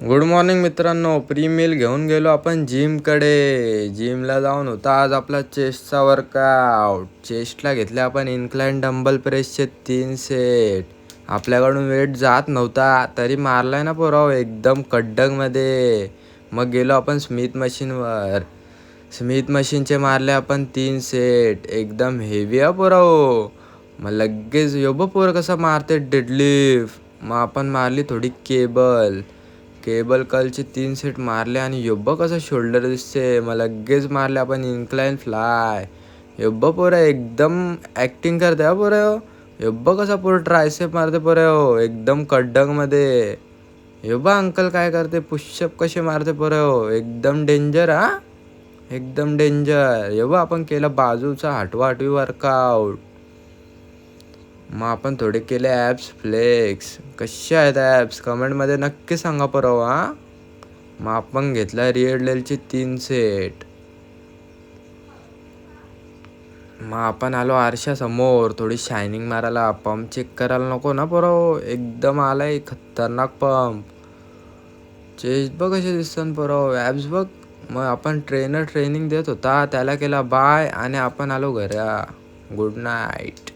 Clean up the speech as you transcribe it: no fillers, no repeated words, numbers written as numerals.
Good morning मित्रांनो. Pre meal घेऊन गेलो आपण जिमकडे. जिमला जाऊन होता आज आपला चेस्टचा वर्कआउट. चेस्टला घेतले आपण इन्क्लाइन डंबल प्रेसचे 3 सेट. आपल्याकडून वेट जात नव्हता तरी मारलाय ना पोराव एकदम कडकमध्ये. मग गेलो आपण स्मिथ मशीनवर. स्मिथ मशीनचे मारले आपण 3 सेट. एकदम हेवी आहे पोराव. मग लगेच योबो पोर कसं मारते डेडलिफ्ट. मग आपण मारली थोडी केबल कर्लचे 3 सेट मारले आणि योब्बा कसा शोल्डर दिसते. मग लगेच मारले आपण इन्क्लाइन फ्लाय. योब्बा पोरं एकदम ॲक्टिंग करते हा पोरं. योब्बा कसा पोरं ट्रायसेप मारते पोरं एकदम कडकमध्ये. योब्बा अंकल काय करते, पुशअप कसे मारते पोरं एकदम डेंजर हा. एकदम डेंजर. योब्बा आपण केला बाजूचा हटवा वर्कआउट. मग आपण थोडे केले ॲप्स फ्लेक्स. कसे आहेत ॲप्स कमेंटमध्ये नक्की सांगा परवा हा. मग आपण घेतला रिअर डेलचे 3 सेट. मग आपण आलो आरशासमोर थोडी शायनिंग मारायला. पंप चेक करायला नको ना पोराव. एकदम आलाय खतरनाक पंप. चेस्ट बघ कसे दिसतात पोराव. ॲप्स बघ. मग आपण ट्रेनिंग देत होता त्याला केला बाय आणि आपण आलो घरा. Good night.